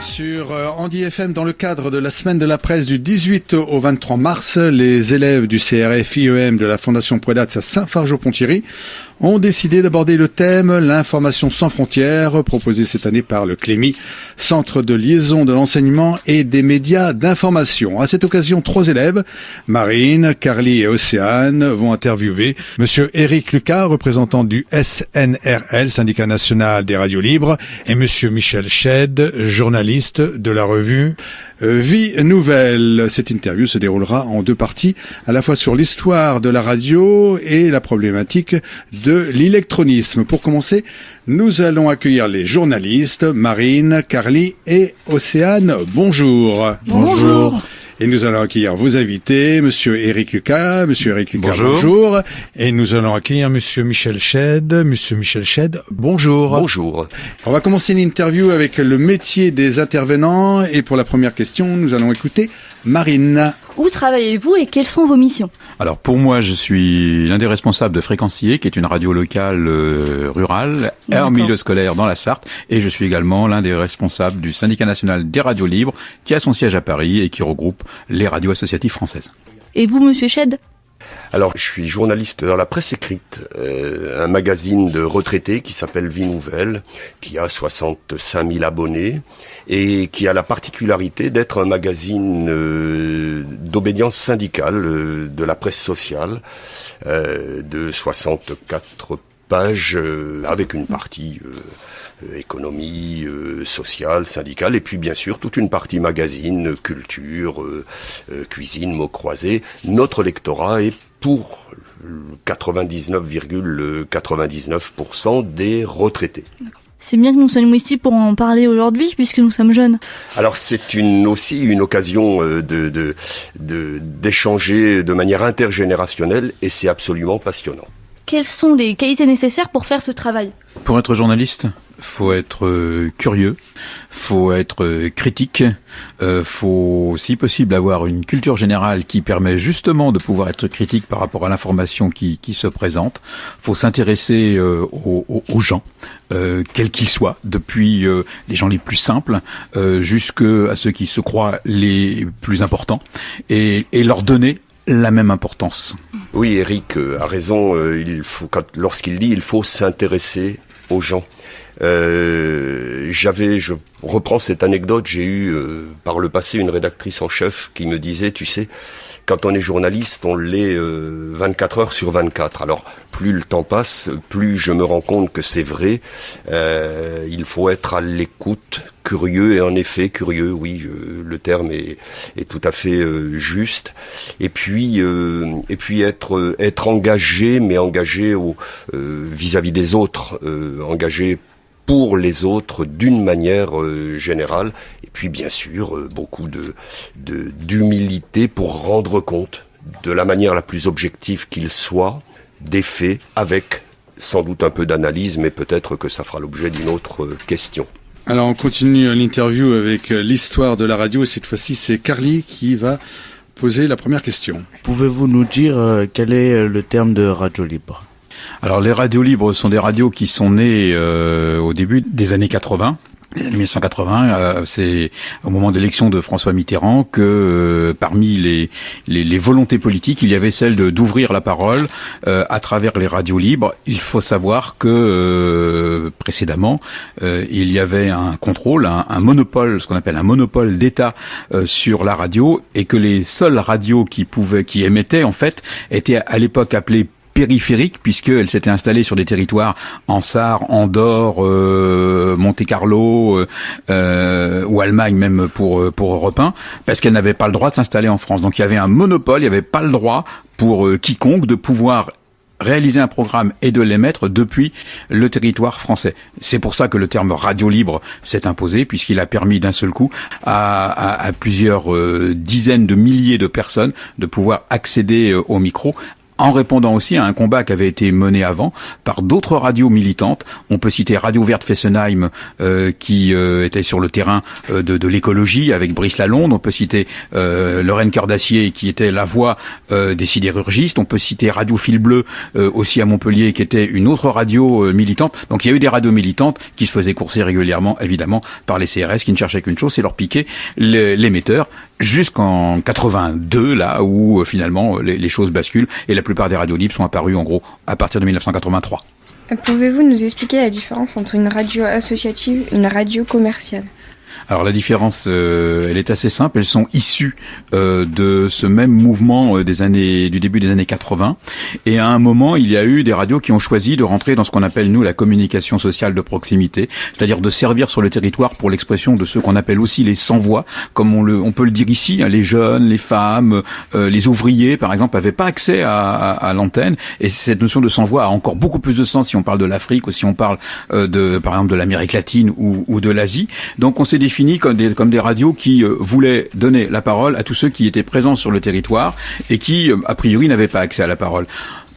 Sur Andy FM, dans le cadre de la semaine de la presse du 18 au 23 mars, les élèves du CRF IEM de la Fondation Poedats à Saint-Fargeau-Ponthierry ont décidé d'aborder le thème l'information sans frontières, proposé cette année par le CLEMI, Centre de liaison de l'enseignement et des médias d'information. À cette occasion, 3 élèves, Marine, Carly et Océane, vont interviewer Monsieur Éric Lucas, représentant du SNRL, Syndicat National des Radios Libres, et Monsieur Michel Schedd, journaliste de la revue Vie Nouvelle. Cette interview se déroulera en 2 parties, à la fois sur l'histoire de la radio et la problématique de l'électronisme. Pour commencer, nous allons accueillir les journalistes Marine, Carly et Océane. Bonjour. Bonjour. Et nous allons accueillir vos invités, Monsieur Éric Lucas. Monsieur Éric Lucas, bonjour. Et nous allons accueillir Monsieur Michel Schedd. Monsieur Michel Schedd, bonjour. Bonjour. On va commencer l'interview avec le métier des intervenants. Et pour la première question, nous allons écouter Marine. Où travaillez-vous et quelles sont vos missions ? Alors pour moi, je suis l'un des responsables de Fréquencier, qui est une radio locale rurale, en milieu scolaire dans la Sarthe, et je suis également l'un des responsables du Syndicat National des Radios Libres, qui a son siège à Paris et qui regroupe les radios associatives françaises. Et vous, Monsieur Schedd ? Alors, je suis journaliste dans la presse écrite, un magazine de retraités qui s'appelle Vie Nouvelle, qui a 65 000 abonnés et qui a la particularité d'être un magazine d'obédience syndicale de la presse sociale, de 64 pages avec une partie économie sociale, syndicale, et puis bien sûr toute une partie magazine, culture, cuisine, mots croisés. Notre lectorat est pour 99,99% des retraités. C'est bien que nous soyons ici pour en parler aujourd'hui, puisque nous sommes jeunes. Alors c'est aussi une occasion d'échanger de manière intergénérationnelle, et c'est absolument passionnant. Quelles sont les qualités nécessaires pour faire ce travail ? Pour être journaliste, faut être curieux, faut être critique, faut si possible avoir une culture générale qui permet justement de pouvoir être critique par rapport à l'information qui se présente. Faut s'intéresser aux gens, quels qu'ils soient, depuis les gens les plus simples jusqu'à ceux qui se croient les plus importants, et leur donner la même importance. Oui, Éric a raison. Lorsqu'il dit il faut s'intéresser aux gens. Je reprends cette anecdote, j'ai eu par le passé une rédactrice en chef qui me disait, tu sais, quand on est journaliste, on l'est 24 heures sur 24. Alors, plus le temps passe, plus je me rends compte que c'est vrai. Il faut être à l'écoute, curieux, et en effet, curieux, oui, le terme est tout à fait juste. Et puis être engagé, mais engagé vis-à-vis des autres, engagé pour les autres d'une manière générale, et puis bien sûr beaucoup d'humilité pour rendre compte de la manière la plus objective qu'il soit des faits, avec sans doute un peu d'analyse, mais peut-être que ça fera l'objet d'une autre question. Alors on continue l'interview avec l'histoire de la radio, et cette fois-ci c'est Carly qui va poser la première question. Pouvez-vous nous dire quel est le terme de radio libre ? Alors les radios libres sont des radios qui sont nées au début des années 80. 1980, c'est au moment de l'élection de François Mitterrand que parmi les volontés politiques, il y avait celle d'ouvrir la parole à travers les radios libres. Il faut savoir que précédemment, il y avait un contrôle, un monopole, ce qu'on appelle un monopole d'État sur la radio, et que les seules radios qui émettaient en fait étaient à l'époque appelées périphérique, puisqu'elle s'était installée sur des territoires en Sarre, Andorre, Monte-Carlo ou Allemagne même pour Europe 1, parce qu'elle n'avait pas le droit de s'installer en France. Donc il y avait un monopole, il n'y avait pas le droit pour quiconque de pouvoir réaliser un programme et de l'émettre depuis le territoire français. C'est pour ça que le terme radio libre s'est imposé, puisqu'il a permis d'un seul coup à plusieurs dizaines de milliers de personnes de pouvoir accéder au micro en répondant aussi à un combat qui avait été mené avant par d'autres radios militantes. On peut citer Radio Verte Fessenheim qui était sur le terrain de l'écologie avec Brice Lalonde. On peut citer Lorraine Cœur d'Acier qui était la voix des sidérurgistes. On peut citer Radio Fil Bleu aussi à Montpellier qui était une autre radio militante. Donc il y a eu des radios militantes qui se faisaient courser régulièrement évidemment par les CRS qui ne cherchaient qu'une chose, c'est leur piquer l'émetteur jusqu'en 82 là où finalement les choses basculent et la plupart des radios libres sont apparues en gros à partir de 1983. Pouvez-vous nous expliquer la différence entre une radio associative et une radio commerciale ? Alors la différence, elle est assez simple. Elles sont issues de ce même mouvement du début des années 80. Et à un moment, il y a eu des radios qui ont choisi de rentrer dans ce qu'on appelle nous la communication sociale de proximité, c'est-à-dire de servir sur le territoire pour l'expression de ceux qu'on appelle aussi les sans-voix, comme on peut le dire ici. Les jeunes, les femmes, les ouvriers, par exemple, n'avaient pas accès à l'antenne. Et cette notion de sans-voix a encore beaucoup plus de sens si on parle de l'Afrique ou si on parle par exemple de l'Amérique latine ou de l'Asie. Donc on s'est défini comme des radios qui voulaient donner la parole à tous ceux qui étaient présents sur le territoire et qui, a priori, n'avaient pas accès à la parole.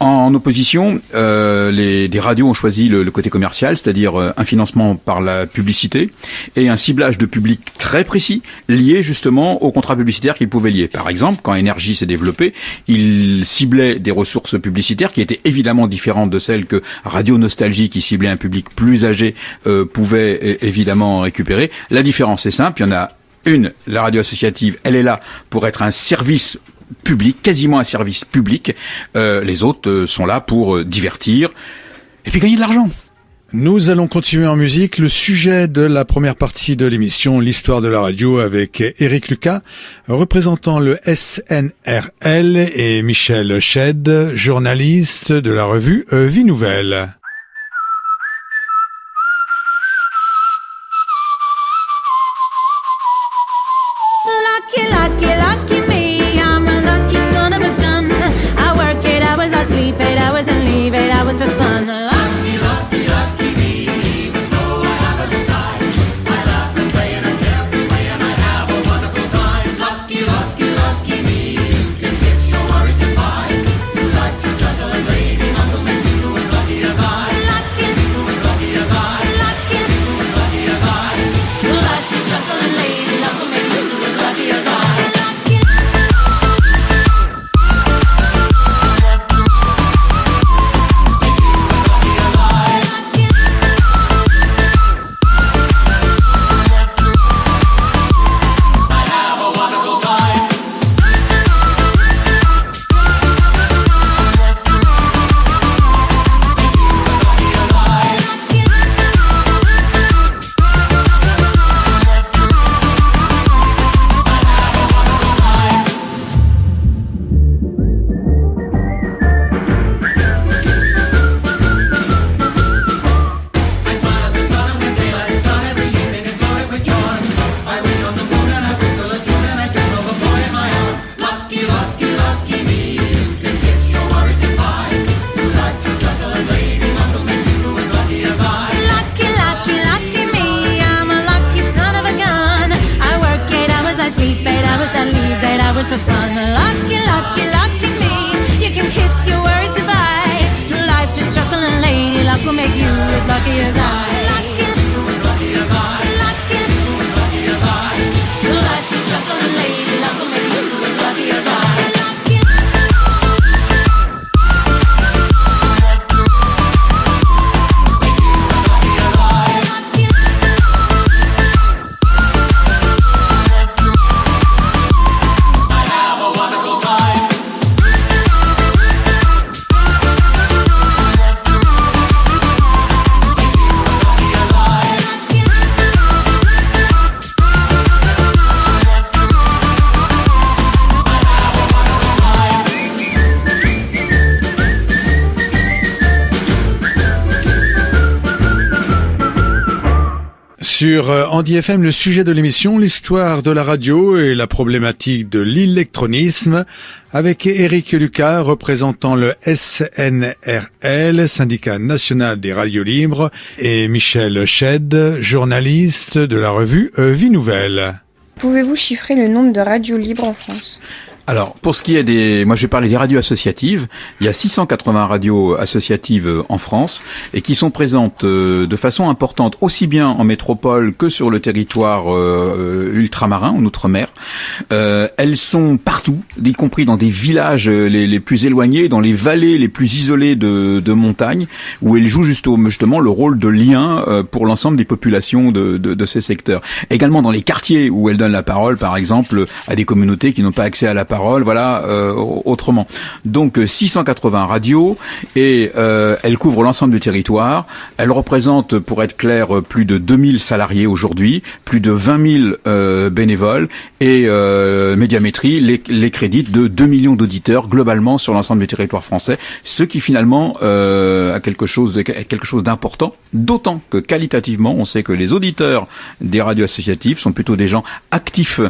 En opposition, des radios ont choisi le côté commercial, c'est-à-dire un financement par la publicité et un ciblage de public très précis lié justement aux contrats publicitaires qu'ils pouvaient lier. Par exemple, quand Énergie s'est développé, il ciblait des ressources publicitaires qui étaient évidemment différentes de celles que Radio Nostalgie, qui ciblait un public plus âgé, pouvait évidemment récupérer. La différence est simple, il y en a une, la radio associative, elle est là pour être un service public, quasiment un service public. Les autres sont là pour divertir et puis gagner de l'argent. Nous allons continuer en musique. Le sujet de la première partie de l'émission, l'histoire de la radio, avec Éric Lucas, représentant le SNRL, et Michel Schedd, journaliste de la revue Vie Nouvelle. I sleep 8 hours and leave 8 hours for fun. Lucky, lucky, lucky me. Even though I have a good time, I laugh and play and I carefree play and I have a wonderful time. Lucky, lucky, lucky me. You can kiss your worries goodbye. You like to juggle and lady luck will make you as lucky as I. Lucky, you as lucky as I. Lucky, you as lucky as I. You like to juggle and lady luck will make you as lucky as I. For fun, lucky, lucky, lucky me. You can kiss your worries goodbye. Through life, just chuckling, lady luck will make you as lucky as I. Lucky, you as lucky as I. Lucky, you as lucky as I. Through life, just chuckling, lady luck will make you as lucky as I. Sur Andy FM, le sujet de l'émission, l'histoire de la radio et la problématique de l'électronisme, avec Éric Lucas, représentant le SNRL, syndicat national des radios libres, et Michel Schedd, journaliste de la revue Vie Nouvelle. Pouvez-vous chiffrer le nombre de radios libres en France ? Alors, pour ce qui est moi je vais parler des radios associatives. Il y a 680 radios associatives en France et qui sont présentes de façon importante aussi bien en métropole que sur le territoire ultramarin, en outre-mer. Elles sont partout, y compris dans des villages les plus éloignés, dans les vallées les plus isolées de montagne, où elles jouent justement le rôle de lien pour l'ensemble des populations de ces secteurs. Également dans les quartiers où elles donnent la parole, par exemple, à des communautés qui n'ont pas accès à la parole, voilà, autrement. Donc 680 radios et elles couvrent l'ensemble du territoire. Elles représentent, pour être clair, plus de 2000 salariés aujourd'hui, plus de 20 000 bénévoles et Médiamétrie les crédite de 2 millions d'auditeurs globalement sur l'ensemble du territoire français, ce qui finalement a quelque chose d'important, d'autant que qualitativement, on sait que les auditeurs des radios associatives sont plutôt des gens actifs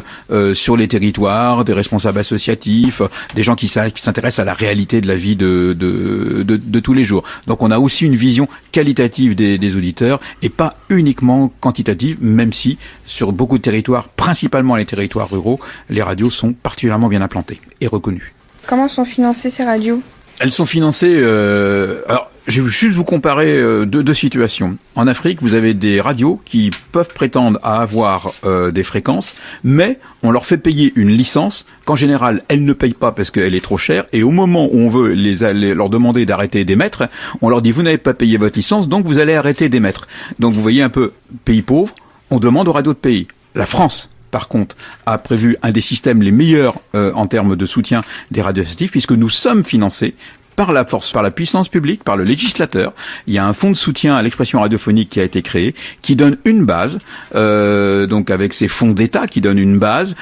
sur les territoires, des responsables associatifs, des gens qui s'intéressent à la réalité de la vie de tous les jours. Donc on a aussi une vision qualitative des auditeurs et pas uniquement quantitative, même si sur beaucoup de territoires, principalement les territoires ruraux, les radios sont particulièrement bien implantées et reconnues. Comment sont financées ces radios ? Elles sont financées... alors, je vais juste vous comparer deux situations. En Afrique, vous avez des radios qui peuvent prétendre à avoir des fréquences, mais on leur fait payer une licence qu'en général, elles ne payent pas parce qu'elle est trop chère. Et au moment où on veut leur demander d'arrêter d'émettre, on leur dit « vous n'avez pas payé votre licence, donc vous allez arrêter d'émettre ». Donc vous voyez un peu, pays pauvre, on demande aux radios de payer. La France, par contre, a prévu un des systèmes les meilleurs en termes de soutien des radios associatives, puisque nous sommes financés par la puissance publique, par le législateur. Il y a un fonds de soutien à l'expression radiophonique qui a été créé, qui donne une base, donc avec ces fonds d'État qui donnent une base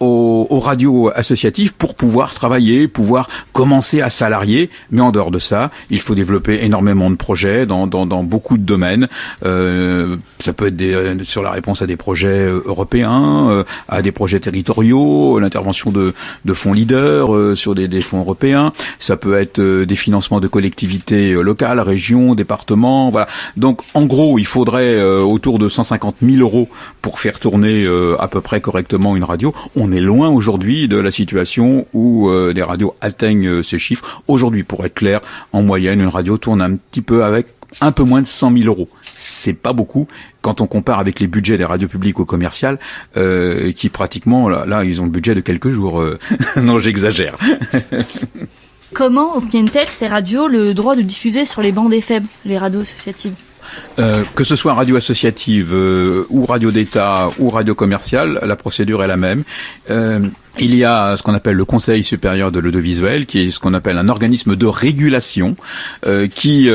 aux radios associatives pour pouvoir travailler, pouvoir commencer à salarier. Mais en dehors de ça, il faut développer énormément de projets dans beaucoup de domaines. Ça peut être sur la réponse à des projets européens, à des projets territoriaux, l'intervention de fonds leaders sur des fonds européens. Ça peut être des financements de collectivités locales, régions, départements, voilà. Donc, en gros, il faudrait autour de 150 000 € pour faire tourner à peu près correctement une radio. On est loin aujourd'hui de la situation où les radios atteignent ces chiffres. Aujourd'hui, pour être clair, en moyenne, une radio tourne un petit peu avec un peu moins de 100 000 €. C'est pas beaucoup quand on compare avec les budgets des radios publiques ou commerciales, qui pratiquement, là, ils ont le budget de quelques jours. Non, j'exagère. Comment obtiennent-elles, ces radios, le droit de diffuser sur les bandes FM, les radios associatives ? Que ce soit radio associative ou radio d'État ou radio commerciale, la procédure est la même. Il y a ce qu'on appelle le Conseil supérieur de l'audiovisuel, qui est ce qu'on appelle un organisme de régulation, qui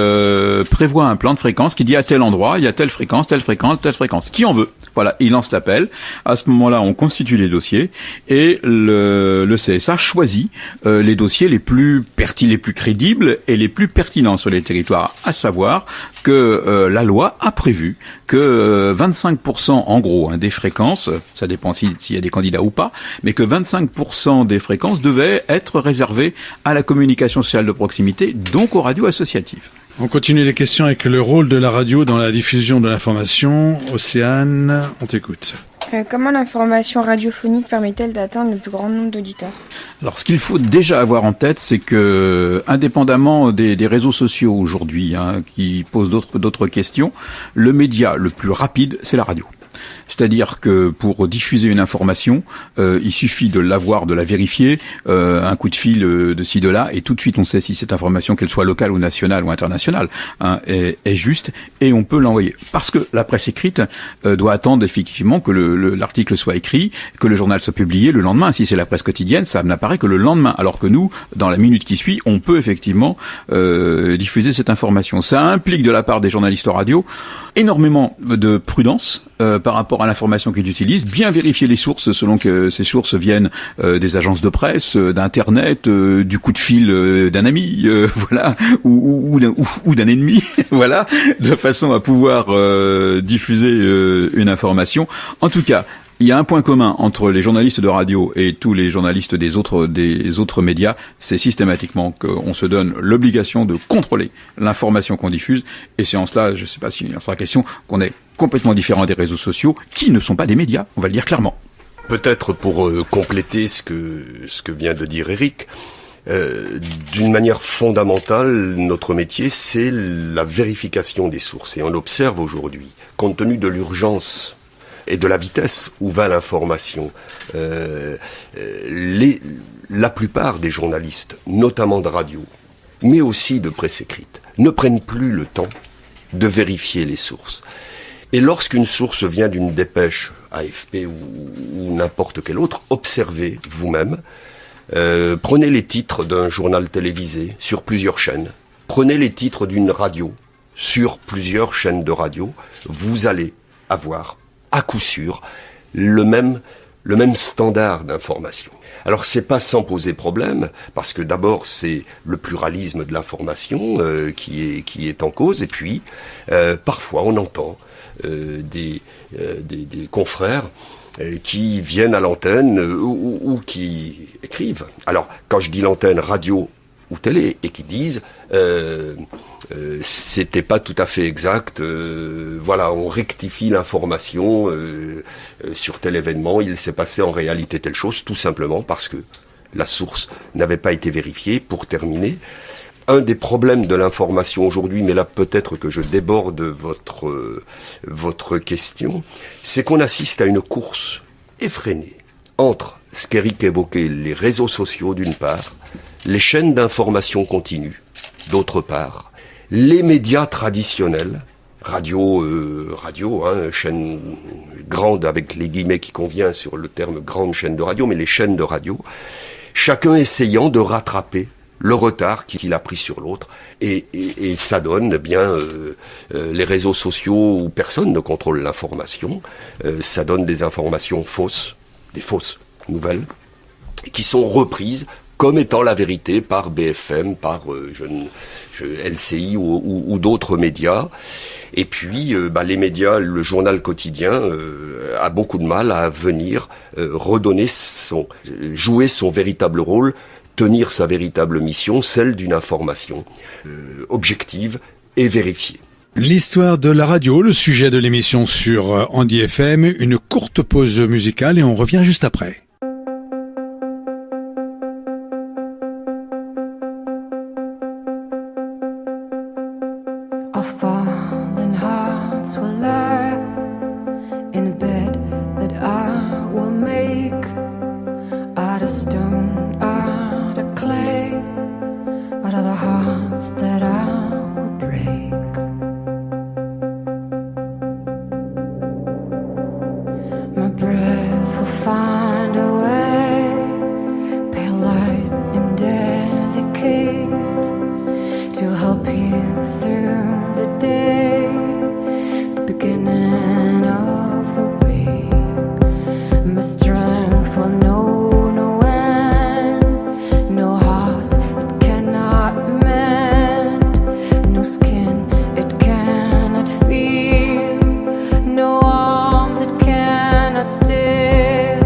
prévoit un plan de fréquence qui dit à tel endroit, il y a telle fréquence, telle fréquence, telle fréquence. Qui en veut? Voilà, il lance l'appel. À ce moment-là, on constitue les dossiers et le CSA choisit les dossiers les plus crédibles et les plus pertinents sur les territoires, à savoir que la loi a prévu que 25% en gros des fréquences, ça dépend s'il y a des candidats ou pas, mais que 25% des fréquences devaient être réservées à la communication sociale de proximité, donc aux radios associatives. On continue les questions avec le rôle de la radio dans la diffusion de l'information. Océane, on t'écoute. Comment l'information radiophonique permet-elle d'atteindre le plus grand nombre d'auditeurs ? Alors, ce qu'il faut déjà avoir en tête, c'est que, indépendamment des réseaux sociaux aujourd'hui, qui posent d'autres questions, le média le plus rapide, c'est la radio. C'est-à-dire que pour diffuser une information, il suffit de l'avoir, de la vérifier, un coup de fil de ci, de là, et tout de suite on sait si cette information, qu'elle soit locale ou nationale ou internationale, est juste, et on peut l'envoyer. Parce que la presse écrite doit attendre effectivement que l'article soit écrit, que le journal soit publié le lendemain. Si c'est la presse quotidienne, ça n'apparaît que le lendemain, alors que nous, dans la minute qui suit, on peut effectivement diffuser cette information. Ça implique de la part des journalistes radio énormément de prudence par rapport à l'information qu'ils utilisent, bien vérifier les sources selon que ces sources viennent des agences de presse, d'internet, du coup de fil d'un ami, voilà, ou d'un ennemi, voilà, de façon à pouvoir diffuser une information. En tout cas, il y a un point commun entre les journalistes de radio et tous les journalistes des autres médias, c'est systématiquement qu'on se donne l'obligation de contrôler l'information qu'on diffuse, et c'est en cela, je ne sais pas s'il y sera question, qu'on est complètement différent des réseaux sociaux, qui ne sont pas des médias, on va le dire clairement. Peut-être pour compléter ce que vient de dire Eric, d'une manière fondamentale, notre métier, c'est la vérification des sources. Et on observe aujourd'hui, compte tenu de l'urgence et de la vitesse où va l'information, la plupart des journalistes, notamment de radio, mais aussi de presse écrite, ne prennent plus le temps de vérifier les sources. Et lorsqu'une source vient d'une dépêche AFP ou n'importe quelle autre, observez vous-même. Prenez les titres d'un journal télévisé sur plusieurs chaînes. Prenez les titres d'une radio sur plusieurs chaînes de radio. Vous allez avoir, à coup sûr, le même standard d'information. Alors c'est pas sans poser problème, parce que d'abord c'est le pluralisme de l'information qui est en cause, et puis parfois on entend des confrères qui viennent à l'antenne ou qui écrivent. Alors, quand je dis l'antenne radio ou télé, et qui disent c'était pas tout à fait exact, voilà, on rectifie l'information sur tel événement, il s'est passé en réalité telle chose, tout simplement parce que la source n'avait pas été vérifiée. Pour terminer, un des problèmes de l'information aujourd'hui, mais là peut-être que je déborde votre question, c'est qu'on assiste à une course effrénée entre ce qu'Éric évoquait, les réseaux sociaux d'une part, les chaînes d'information continue d'autre part, les médias traditionnels, radio, chaîne grande avec les guillemets qui convient sur le terme grande chaîne de radio, mais les chaînes de radio, chacun essayant de rattraper le retard qu'il a pris sur l'autre, et ça donne bien les réseaux sociaux où personne ne contrôle l'information, ça donne des informations fausses, des fausses nouvelles, qui sont reprises comme étant la vérité par BFM, par LCI ou d'autres médias. Et puis les médias, le journal quotidien a beaucoup de mal à venir jouer son véritable rôle, tenir sa véritable mission, celle d'une information objective et vérifiée. L'histoire de la radio, le sujet de l'émission sur Andy FM, une courte pause musicale et on revient juste après. Our fallen hearts will lie in a bed that I will make out of stone, out of clay, out of the hearts that I will break. My breath will find a way, pale light and delicate, to help you through the day, the beginning of the week. My strength will know no end, no heart it cannot mend, no skin it cannot feel, no arms it cannot steal.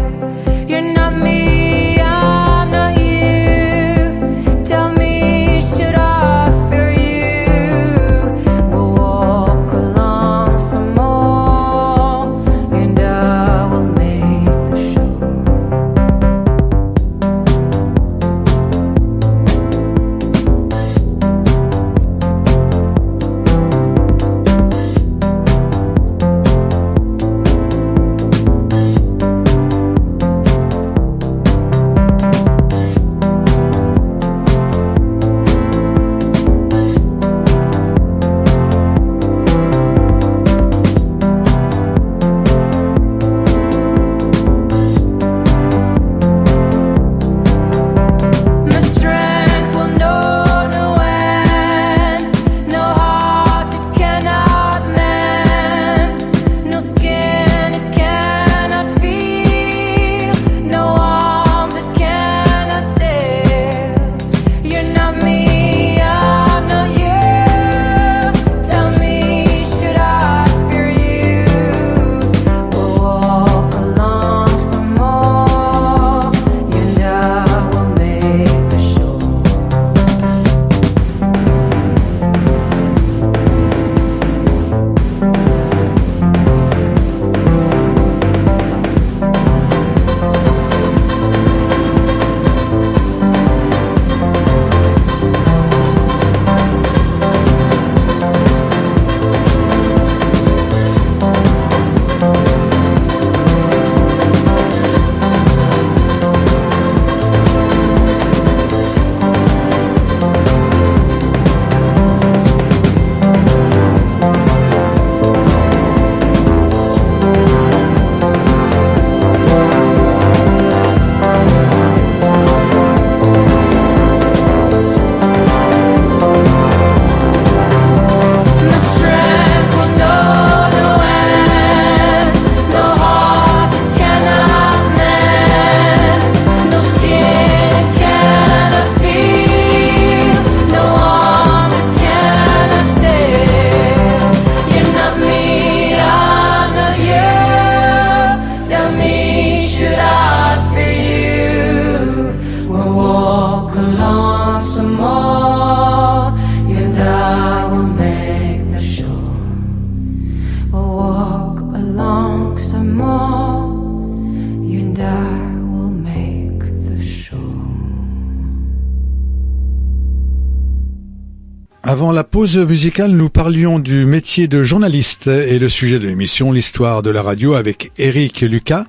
Avant la pause musicale, nous parlions du métier de journaliste et le sujet de l'émission, l'histoire de la radio avec Éric Lucas,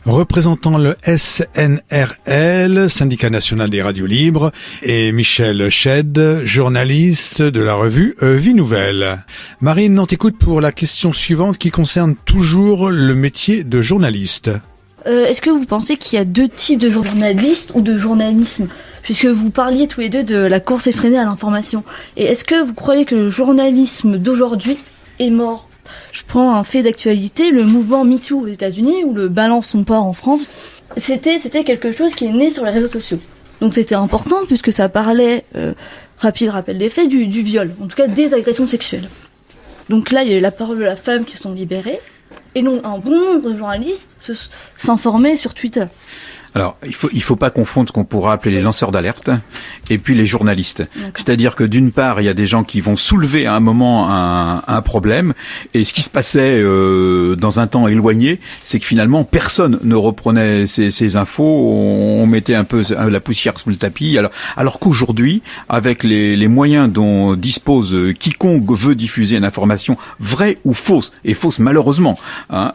représentant le SNRL, Syndicat National des Radios Libres, et Michel Sched, journaliste de la revue Vie Nouvelle. Marine, on t'écoute pour la question suivante qui concerne toujours le métier de journaliste. Est-ce que vous pensez qu'il y a deux types de journalistes ou de journalisme ? Puisque vous parliez tous les deux de la course effrénée à l'information. Et est-ce que vous croyez que le journalisme d'aujourd'hui est mort ? Je prends un fait d'actualité, le mouvement MeToo aux États-Unis ou le Balance ton port en France. C'était quelque chose qui est né sur les réseaux sociaux. Donc c'était important puisque ça parlait, rapide rappel des faits, du viol, en tout cas des agressions sexuelles. Donc là, il y a eu la parole de la femme qui se sont libérées. Et donc un bon nombre de journalistes s'informaient sur Twitter. Alors, il faut pas confondre ce qu'on pourra appeler les lanceurs d'alerte et puis les journalistes. D'accord. C'est-à-dire que d'une part, il y a des gens qui vont soulever à un moment un problème, et ce qui se passait dans un temps éloigné, c'est que finalement personne ne reprenait ces infos, on mettait un peu la poussière sous le tapis. Alors qu'aujourd'hui, avec les moyens dont dispose quiconque veut diffuser une information vraie ou fausse, et fausse malheureusement,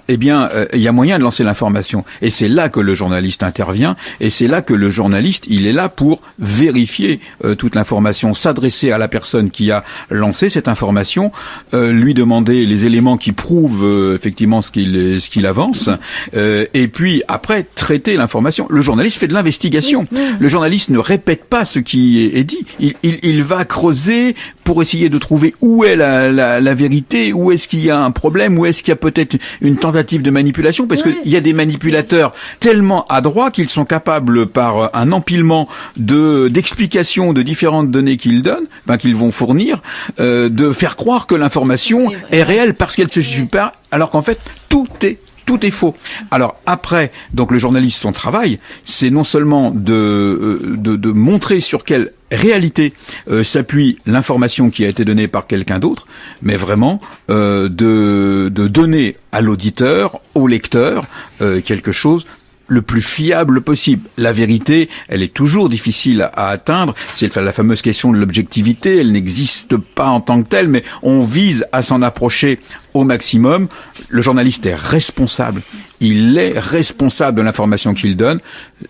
eh bien, il y a moyen de lancer l'information, et c'est là que le journaliste intervient. Et c'est là que le journaliste, il est là pour vérifier toute l'information, s'adresser à la personne qui a lancé cette information, lui demander les éléments qui prouvent effectivement ce qu'il avance, et puis après traiter l'information. Le journaliste fait de l'investigation. Le journaliste ne répète pas ce qui est dit. Il va creuser pour essayer de trouver où est la vérité, où est-ce qu'il y a un problème, où est-ce qu'il y a peut-être une tentative de manipulation, parce qu'il y a des manipulateurs tellement adroits qu'ils sont capables, par un empilement d'explications de différentes données qu'ils donnent, qu'ils vont fournir, de faire croire que l'information est réelle parce qu'elle se supère, alors qu'en fait tout est faux. Alors après, donc le journaliste, son travail, c'est non seulement de montrer sur quelle réalité s'appuie l'information qui a été donnée par quelqu'un d'autre, mais vraiment de donner à l'auditeur, au lecteur, quelque chose le plus fiable possible. La vérité, elle est toujours difficile à atteindre. C'est la fameuse question de l'objectivité. Elle n'existe pas en tant que telle, mais on vise à s'en approcher au maximum. Le journaliste est responsable. Il est responsable de l'information qu'il donne.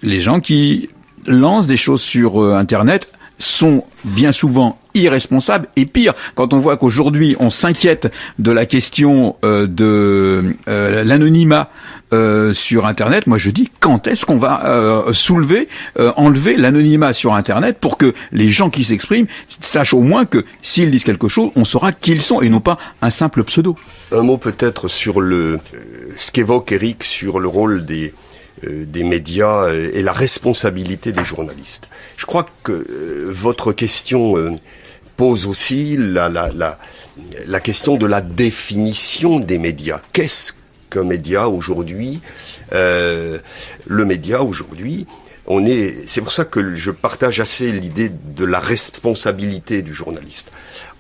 Les gens qui lancent des choses sur Internet sont bien souvent irresponsables, et pire, quand on voit qu'aujourd'hui on s'inquiète de la question de l'anonymat sur Internet, moi je dis, quand est-ce qu'on va enlever l'anonymat sur Internet pour que les gens qui s'expriment sachent au moins que s'ils disent quelque chose, on saura qui ils sont et non pas un simple pseudo. Un mot peut-être sur ce qu'évoque Eric sur le rôle des médias et la responsabilité des journalistes. Je crois que votre question pose aussi la question de la définition des médias. Qu'est-ce qu'un média aujourd'hui ? Le média aujourd'hui, c'est pour ça que je partage assez l'idée de la responsabilité du journaliste.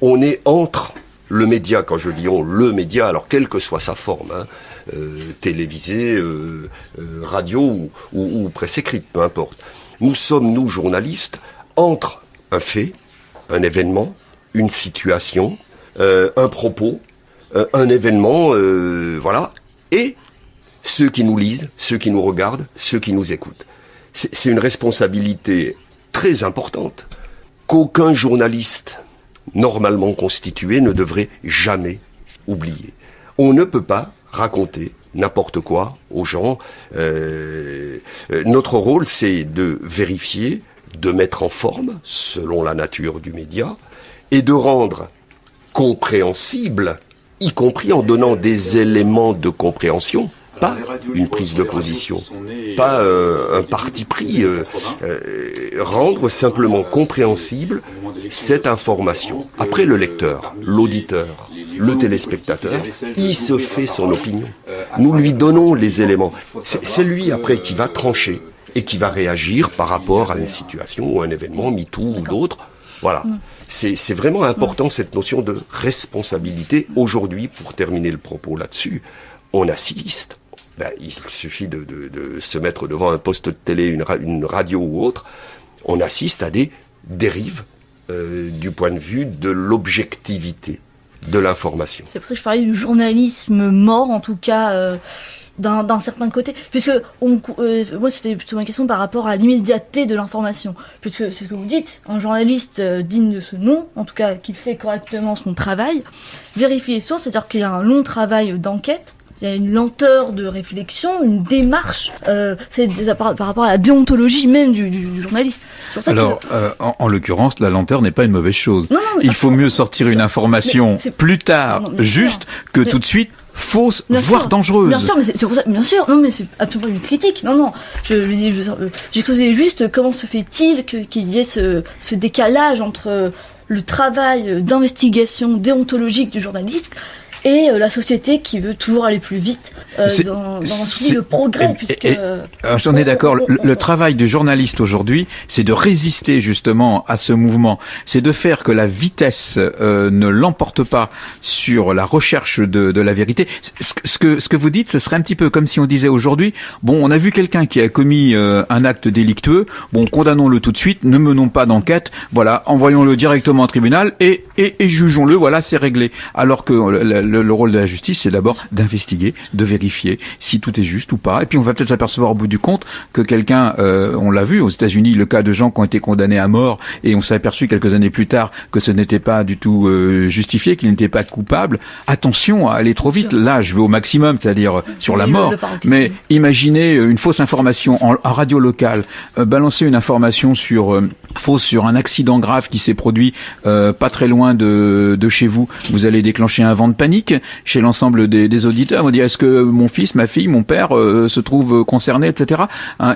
On est entre le média, quand je dis le média, alors quelle que soit sa forme, télévisée, radio ou presse écrite, peu importe. Nous sommes, nous, journalistes, entre un fait, un événement, une situation, un propos, un événement, voilà, et ceux qui nous lisent, ceux qui nous regardent, ceux qui nous écoutent. C'est une responsabilité très importante qu'aucun journaliste normalement constitué ne devrait jamais oublier. On ne peut pas raconter n'importe quoi aux gens. Notre rôle, c'est de vérifier, de mettre en forme, selon la nature du média, et de rendre compréhensible, y compris en donnant des éléments de compréhension, pas une prise de position, pas un parti pris, rendre simplement compréhensible cette information. Après, le lecteur, l'auditeur, le téléspectateur, il se fait son opinion. Nous lui donnons les éléments. C'est lui après qui va trancher et qui va réagir par rapport à une situation ou un événement, MeToo ou d'autres. Voilà. C'est vraiment important cette notion de responsabilité. Aujourd'hui, pour terminer le propos là-dessus, on assiste. Il suffit de se mettre devant un poste de télé, une radio ou autre. On assiste à des dérives du point de vue de l'objectivité de l'information. C'est pour ça que je parlais du journalisme mort, en tout cas, d'un certain côté. Puisque, moi, c'était plutôt ma question par rapport à l'immédiateté de l'information. Puisque c'est ce que vous dites, un journaliste digne de ce nom, en tout cas, qui fait correctement son travail, vérifie les sources, c'est-à-dire qu'il y a un long travail d'enquête, il y a une lenteur de réflexion, une démarche, par rapport à la déontologie même du journaliste. C'est pour ça Alors, en l'occurrence, la lenteur n'est pas une mauvaise chose. Non, mais Il faut mieux sortir une information plus tard, mais juste, que tout de suite fausse, voire dangereuse. Bien sûr, mais c'est pour ça. Bien sûr, non, mais c'est absolument une critique. Non, j'ai causé juste comment se fait-il qu'il y ait ce décalage entre le travail d'investigation déontologique du journaliste et la société qui veut toujours aller plus vite dans un souci de progrès, puisque... J'en ai d'accord. Le travail du journaliste aujourd'hui, c'est de résister justement à ce mouvement. C'est de faire que la vitesse ne l'emporte pas sur la recherche de la vérité. Ce que vous dites, ce serait un petit peu comme si on disait aujourd'hui, bon, on a vu quelqu'un qui a commis un acte délictueux, bon, condamnons-le tout de suite, ne menons pas d'enquête, voilà, envoyons-le directement au tribunal et jugeons-le, voilà, c'est réglé. Alors que le rôle de la justice, c'est d'abord d'investiguer, de vérifier si tout est juste ou pas. Et puis on va peut-être s'apercevoir au bout du compte que quelqu'un, on l'a vu aux États-Unis, le cas de gens qui ont été condamnés à mort, et on s'est aperçu quelques années plus tard que ce n'était pas du tout justifié, qu'ils n'étaient pas coupables. Attention à aller trop vite. Là, je vais au maximum, c'est-à-dire sur la mort. Mais imaginez une fausse information en radio locale, balancer une information fausse sur un accident grave qui s'est produit pas très loin de chez vous. Vous allez déclencher un vent de panique chez l'ensemble des auditeurs. On va dire, est-ce que mon fils, ma fille, mon père se trouvent concernés, etc.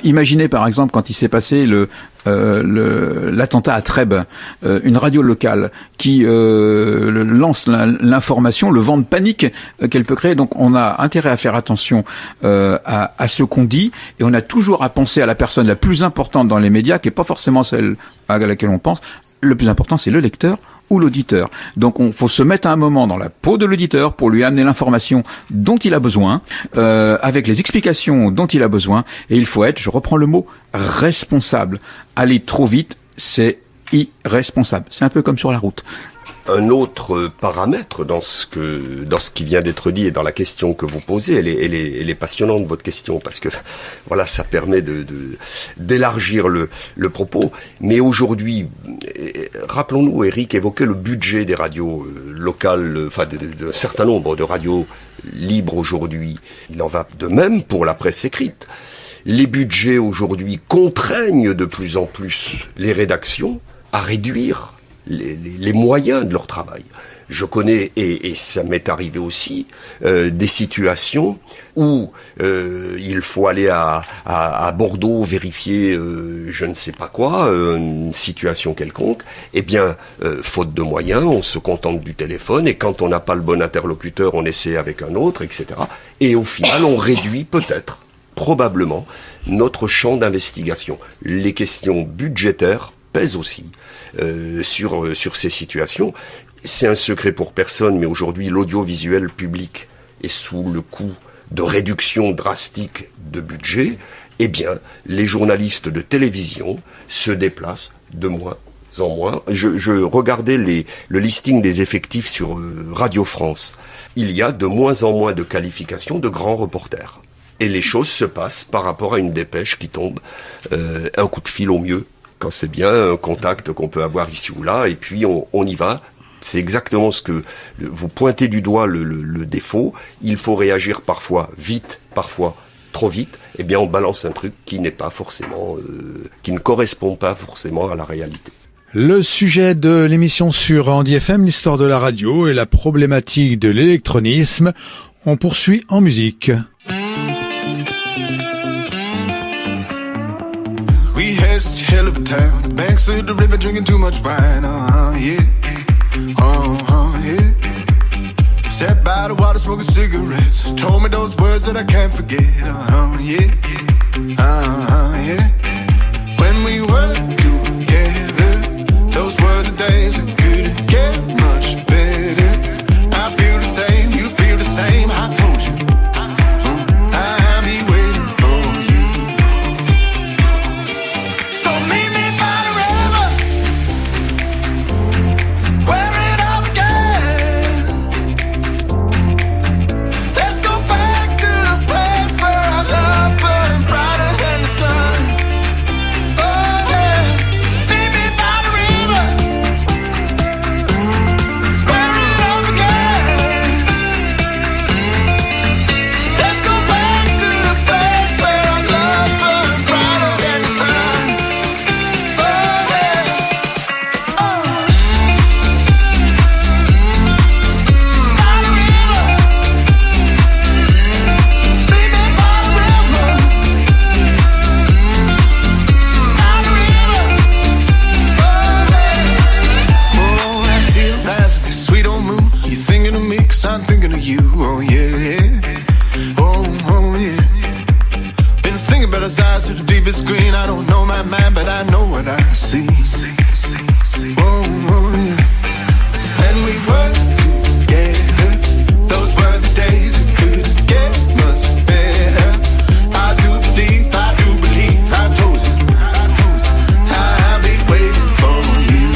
Imaginez par exemple quand il s'est passé l'attentat à Trèbes, une radio locale qui lance l'information, le vent de panique qu'elle peut créer. Donc on a intérêt à faire attention à ce qu'on dit, et on a toujours à penser à la personne la plus importante dans les médias, qui est pas forcément celle à laquelle on pense. Le plus important, c'est le lecteur ou l'auditeur. Donc on faut se mettre à un moment dans la peau de l'auditeur pour lui amener l'information dont il a besoin, avec les explications dont il a besoin, et il faut être, je reprends le mot, responsable. Aller trop vite, c'est irresponsable. C'est un peu comme sur la route. Un autre paramètre dans ce qui vient d'être dit et dans la question que vous posez, elle est passionnante, votre question, parce que voilà, ça permet d'élargir le propos. Mais aujourd'hui, rappelons-nous, Eric évoquait le budget des radios locales, enfin de certain nombre de radios libres aujourd'hui. Il en va de même pour la presse écrite. Les budgets aujourd'hui contraignent de plus en plus les rédactions à réduire les moyens de leur travail. Je connais, et ça m'est arrivé aussi, des situations où il faut aller à Bordeaux vérifier je ne sais pas quoi, une situation quelconque. Eh bien, faute de moyens, on se contente du téléphone, et quand on n'a pas le bon interlocuteur, on essaie avec un autre, etc. Et au final, on réduit peut-être, probablement, notre champ d'investigation. Les questions budgétaires pèsent aussi sur ces situations. C'est un secret pour personne, mais aujourd'hui, l'audiovisuel public est sous le coup de réduction drastique de budget. Eh bien, les journalistes de télévision se déplacent de moins en moins. Je regardais le listing des effectifs sur Radio France. Il y a de moins en moins de qualifications de grands reporters. Et les choses se passent par rapport à une dépêche qui tombe, un coup de fil au mieux, quand c'est bien, un contact qu'on peut avoir ici ou là, et puis on y va. C'est exactement ce que vous pointez du doigt, le défaut. Il faut réagir parfois vite, parfois trop vite. Eh bien, on balance un truc qui n'est pas forcément, qui ne correspond pas forcément à la réalité. Le sujet de l'émission sur Andy FM, l'histoire de la radio et la problématique de l'électronisme. On poursuit en musique. We had such a hell of a time. The banks of the river drinking too much wine. Yeah. Yeah. Sat by the water smoking cigarettes. Told me those words that I can't forget. Yeah. Yeah. When we were together, those were the days that couldn't get much better. I feel the same, you feel the same. I told you. I'll be waiting for you. So meet me by the river. if it's green, I don't know my mind, but I know what I see. Oh, oh yeah. And we were together. Those were the days it could get much better. I do believe, I told you, I'll be waiting for you.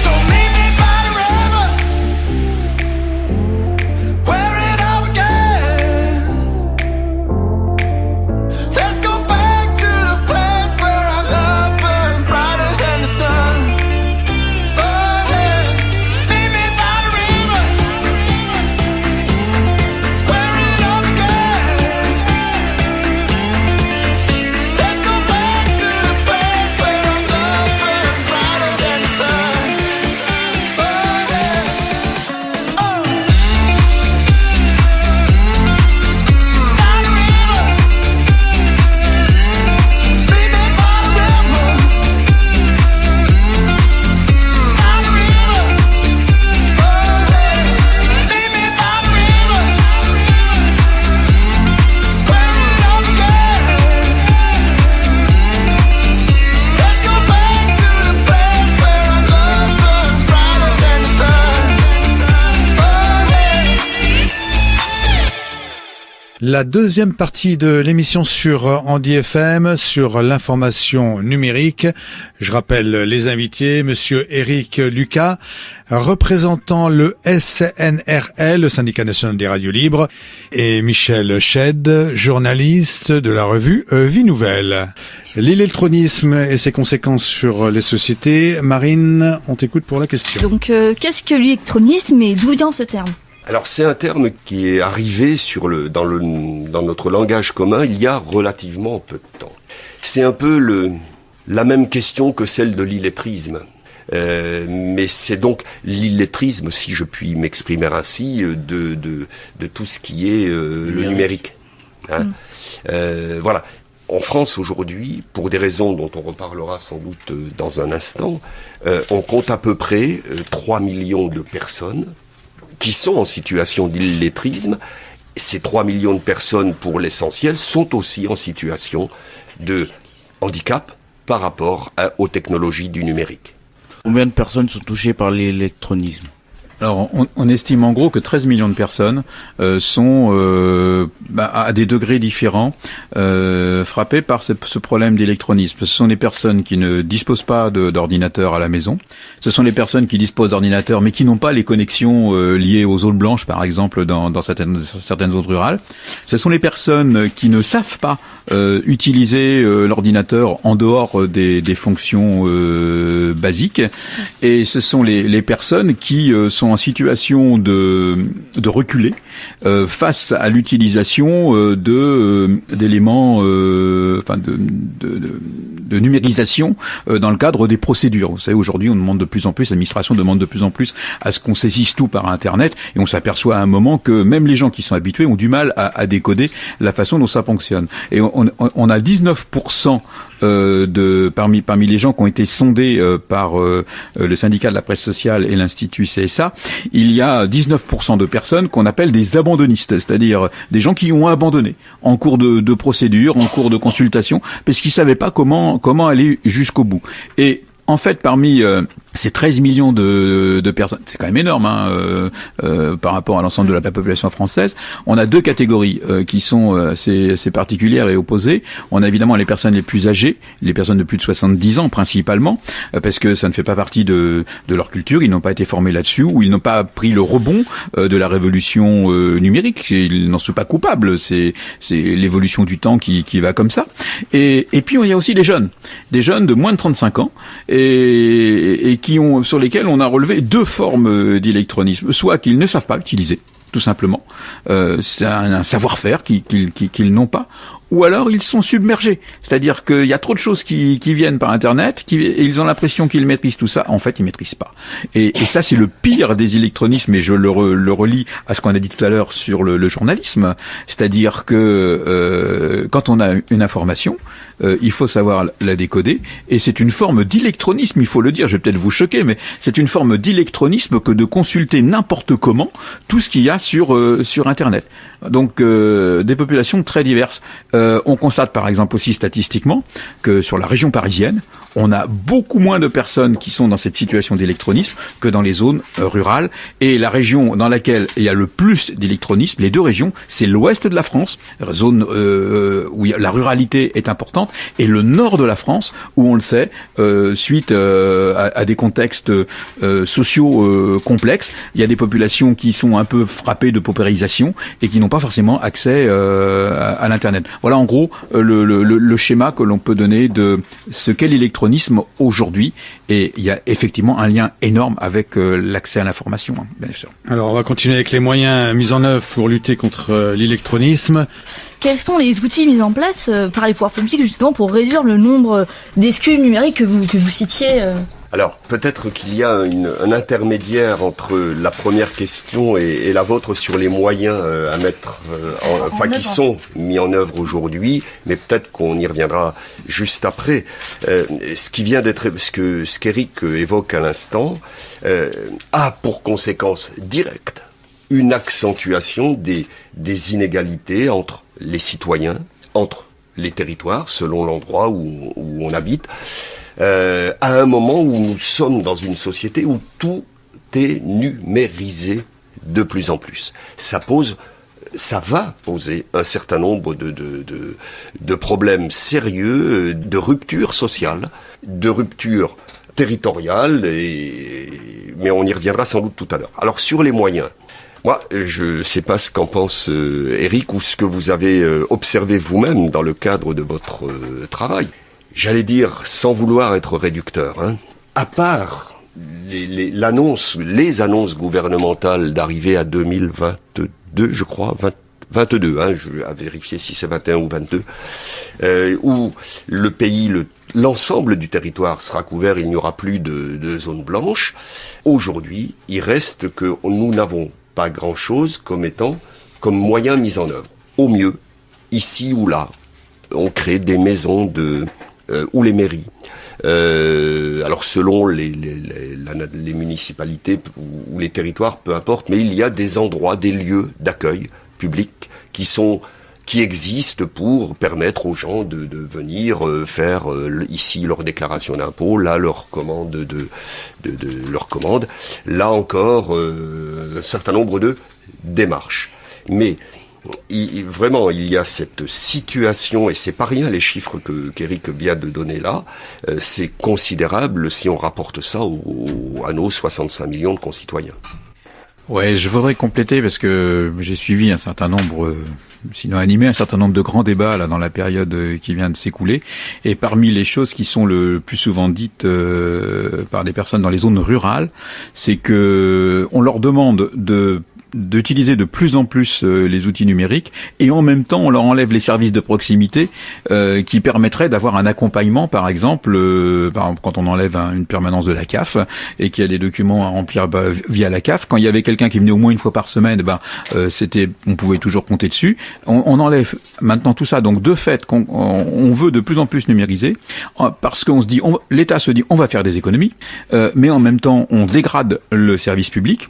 So meet me by the river, where it all began. Let's go back to the place where our love burned brighter than the sun. Oh yeah, meet me by the river, where it all began. Let's go back to the place where our love burned brighter than the sun. Oh yeah, oh. By the river, meet me by the river. By the river, oh yeah, meet me by the river, where it all began. Let's go back to the place where our love burned brighter than the sun. Oh yeah. La deuxième partie de l'émission sur Andy FM, sur l'information numérique. Je rappelle les invités, monsieur Eric Lucas, représentant le SNRL, le Syndicat national des radios libres, et Michel Sched, journaliste de la revue Vie Nouvelle. L'électronisme et ses conséquences sur les sociétés. Marine, on t'écoute pour la question. Donc, qu'est-ce que l'électronisme et d'où vient ce terme? Alors c'est un terme qui est arrivé dans notre langage commun il y a relativement peu de temps. C'est un peu la même question que celle de l'illettrisme. Mais c'est donc l'illettrisme, si je puis m'exprimer ainsi, de tout ce qui est le numérique. Hein. Voilà. En France aujourd'hui, pour des raisons dont on reparlera sans doute dans un instant, on compte à peu près 3 millions de personnes qui sont en situation d'illettrisme. Ces 3 millions de personnes, pour l'essentiel, sont aussi en situation de handicap par rapport aux technologies du numérique. Combien de personnes sont touchées par l'électronisme ? Alors, on estime en gros que 13 millions de personnes sont à des degrés différents frappées par ce problème d'électronisme. Ce sont des personnes qui ne disposent pas d'ordinateur à la maison. Ce sont les personnes qui disposent d'ordinateurs mais qui n'ont pas les connexions liées aux zones blanches, par exemple, dans certaines zones rurales. Ce sont les personnes qui ne savent pas utiliser l'ordinateur en dehors des fonctions basiques. Et ce sont les personnes qui sont en situation de reculer face à l'utilisation d'éléments, de numérisation dans le cadre des procédures. Vous savez, aujourd'hui, on demande de plus en plus, l'administration demande de plus en plus à ce qu'on saisisse tout par Internet, et on s'aperçoit à un moment que même les gens qui sont habitués ont du mal à décoder la façon dont ça fonctionne. Et on a 19% parmi les gens qui ont été sondés par le syndicat de la presse sociale et l'Institut CSA, il y a 19% de personnes qu'on appelle des abandonnistes, c'est-à-dire des gens qui ont abandonné en cours de procédure, en cours de consultation, parce qu'ils savaient pas comment aller jusqu'au bout. Et en fait, parmi ces 13 millions de personnes, c'est quand même énorme par rapport à l'ensemble de la population française, on a deux catégories qui sont assez particulières et opposées. On a évidemment les personnes les plus âgées, les personnes de plus de 70 ans principalement, parce que ça ne fait pas partie de leur culture, ils n'ont pas été formés là-dessus, ou ils n'ont pas pris le rebond de la révolution numérique, ils n'en sont pas coupables, c'est l'évolution du temps qui va comme ça. Et puis il y a aussi des jeunes de moins de 35 ans, et sur lesquels on a relevé deux formes d'électronisme, soit qu'ils ne savent pas utiliser, tout simplement, c'est un savoir-faire qu'ils n'ont pas, ou alors ils sont submergés, c'est-à-dire qu'il y a trop de choses qui viennent par Internet, et ils ont l'impression qu'ils maîtrisent tout ça, en fait ils maîtrisent pas. Et ça c'est le pire des électronismes, et je le relie à ce qu'on a dit tout à l'heure sur le journalisme, c'est-à-dire que quand on a une information, il faut savoir la décoder, et c'est une forme d'électronisme, il faut le dire, je vais peut-être vous choquer, mais c'est une forme d'électronisme que de consulter n'importe comment tout ce qu'il y a sur Internet. Donc des populations très diverses. On constate par exemple aussi statistiquement que sur la région parisienne, on a beaucoup moins de personnes qui sont dans cette situation d'électronisme que dans les zones rurales. Et la région dans laquelle il y a le plus d'électronisme, les deux régions, c'est l'ouest de la France, zone où la ruralité est importante, et le nord de la France, où on le sait, suite à des contextes sociaux complexes, il y a des populations qui sont un peu frappées de paupérisation et qui n'ont pas forcément accès à l'Internet. Voilà en gros le schéma que l'on peut donner de ce qu'est l'électronisme aujourd'hui, et il y a effectivement un lien énorme avec l'accès à l'information, hein, bien sûr. Alors on va continuer avec les moyens mis en œuvre pour lutter contre l'électronisme. Quels sont les outils mis en place par les pouvoirs publics justement pour réduire le nombre d'exclus numériques que vous citiez Alors, peut-être qu'il y a un intermédiaire entre la première question et la vôtre sur les moyens à mettre, qui sont mis en œuvre aujourd'hui, mais peut-être qu'on y reviendra juste après. Ce qui vient d'être, ce qu'Éric évoque à l'instant, a pour conséquence directe une accentuation des inégalités entre les citoyens, entre les territoires, selon l'endroit où on habite. À un moment où nous sommes dans une société où tout est numérisé de plus en plus. Ça va poser un certain nombre de problèmes sérieux, de ruptures sociales, de ruptures territoriales, mais on y reviendra sans doute tout à l'heure. Alors sur les moyens, moi, je sais pas ce qu'en pense Éric ou ce que vous avez observé vous-même dans le cadre de votre travail. J'allais dire, sans vouloir être réducteur, hein, à part les annonces gouvernementales d'arrivée à 2022, je crois, 22, hein, je vais vérifier si c'est 21 ou 22, où le pays, l'ensemble du territoire sera couvert, il n'y aura plus de zones blanches. Aujourd'hui, il reste que nous n'avons pas grand-chose comme moyen mis en œuvre. Au mieux, ici ou là, on crée des maisons ou les mairies. Alors selon les municipalités ou les territoires, peu importe, mais il y a des endroits, des lieux d'accueil public qui existent pour permettre aux gens de venir faire ici leur déclaration d'impôt, là leur commande leur commande, là encore un certain nombre de démarches. Mais vraiment, il y a cette situation, et c'est pas rien les chiffres qu'Éric vient de donner là, c'est considérable si on rapporte ça à nos 65 millions de concitoyens. Ouais, je voudrais compléter parce que j'ai suivi un certain nombre, sinon animé un certain nombre de grands débats là dans la période qui vient de s'écouler, et parmi les choses qui sont le plus souvent dites par des personnes dans les zones rurales, c'est que on leur demande d'utiliser de plus en plus les outils numériques, et en même temps on leur enlève les services de proximité qui permettraient d'avoir un accompagnement, par exemple quand on enlève une permanence de la CAF et qu'il y a des documents à remplir via la CAF, quand il y avait quelqu'un qui venait au moins une fois par semaine, on pouvait toujours compter dessus. On enlève maintenant tout ça, donc de fait on veut de plus en plus numériser parce qu'on se dit, l'État se dit on va faire des économies, mais en même temps on dégrade le service public.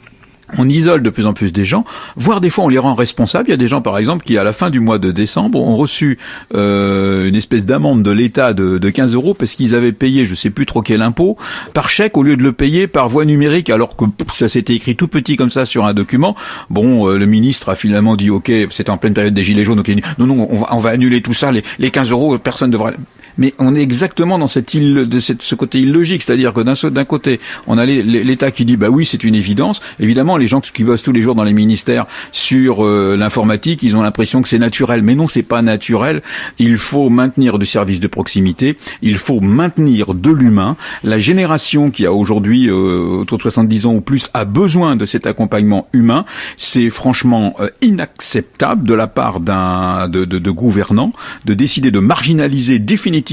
On isole de plus en plus des gens, voire des fois on les rend responsables. Il y a des gens par exemple qui à la fin du mois de décembre ont reçu une espèce d'amende de l'État de 15 € parce qu'ils avaient payé je sais plus trop quel impôt par chèque au lieu de le payer par voie numérique, alors que ça s'était écrit tout petit comme ça sur un document. Bon, le ministre a finalement dit ok, c'était en pleine période des gilets jaunes, donc il a dit non on va annuler tout ça, les 15 €, personne devra. Mais on est exactement dans ce côté illogique, c'est-à-dire que d'un côté, on a l'État qui dit bah oui, c'est une évidence. Évidemment, les gens qui bossent tous les jours dans les ministères sur l'informatique, ils ont l'impression que c'est naturel, mais non, c'est pas naturel. Il faut maintenir du service de proximité, il faut maintenir de l'humain. La génération qui a aujourd'hui autour de 70 ans ou plus a besoin de cet accompagnement humain. C'est franchement inacceptable de la part de gouvernants de décider de marginaliser définitivement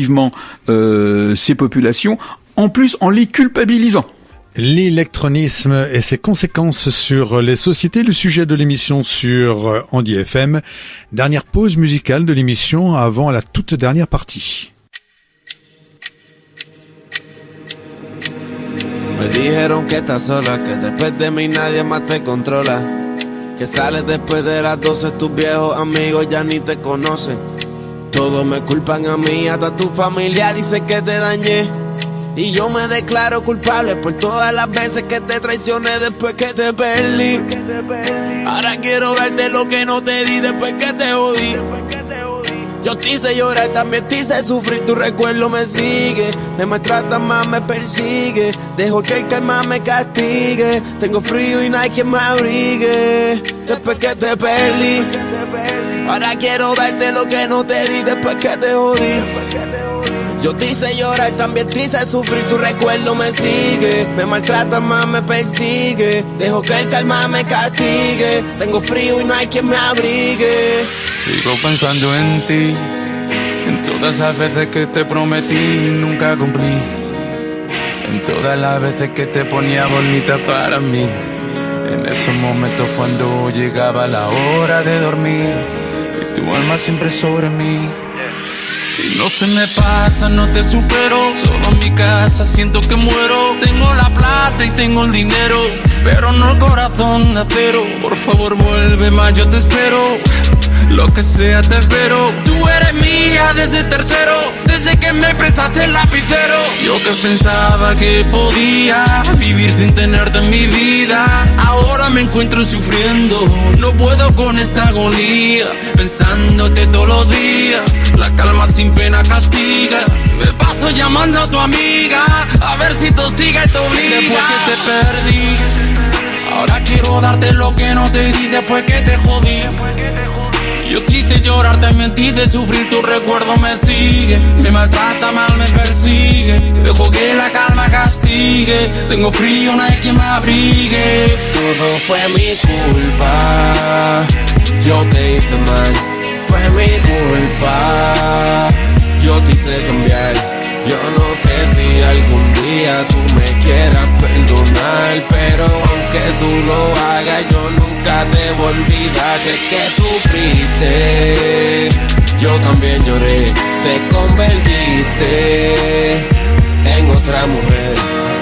ces populations, en plus en les culpabilisant. L'électronisme et ses conséquences sur les sociétés, le sujet de l'émission sur Andy FM. Dernière pause musicale de l'émission avant la toute dernière partie. Me dijeron que estás sola, que después de mí nadie más te controla, que sales después de las 12, tus viejos amigos ya ni te conocen. Todos me culpan a mí, hasta tu familia dice que te dañé. Y yo me declaro culpable por todas las veces que te traicioné después que te perdí. Ahora quiero darte lo que no te di después que te jodí. Yo te hice llorar, también te hice sufrir, tu recuerdo me sigue. Me maltrata más, me persigue. Dejo que el karma me castigue. Tengo frío y no hay quien me abrigue. Después que te perdí. Ahora quiero darte lo que no te di después que te jodí. Yo te hice llorar, también te hice sufrir, tu recuerdo me sigue. Me maltrata más, me persigue. Dejo que el karma me castigue. Tengo frío y no hay quien me abrigue. Sigo pensando en ti, en todas las veces que te prometí y nunca cumplí. En todas las veces que te ponía bonita para mí. En esos momentos cuando llegaba la hora de dormir y tu alma siempre sobre mí. Y no se me pasa, no te supero. Solo en mi casa siento que muero. Tengo la plata y tengo el dinero, pero no el corazón de acero. Por favor vuelve más, yo te espero. Lo que sea te espero. Tú eres mía desde tercero, desde que me prestaste el lapicero. Yo que pensaba que podía vivir sin tenerte en mi vida, ahora me encuentro sufriendo. No puedo con esta agonía, pensándote todos los días. La calma sin pena castiga. Me paso llamando a tu amiga, a ver si te hostiga y te obliga. Después que te perdí, ahora quiero darte lo que no te di después que te jodí. Yo te hice llorar, también te hice sufrir, tu recuerdo me sigue. Me maltrata mal, me persigue. Dejo que la calma castigue. Tengo frío, no hay quien me abrigue. Todo fue mi culpa, yo te hice mal. Fue mi culpa, yo te hice cambiar. Yo no sé si algún día tú me quieras perdonar, pero aunque tú lo hagas yo nunca te voy a olvidar. Sé que sufriste, yo también lloré. Te convertiste en otra mujer.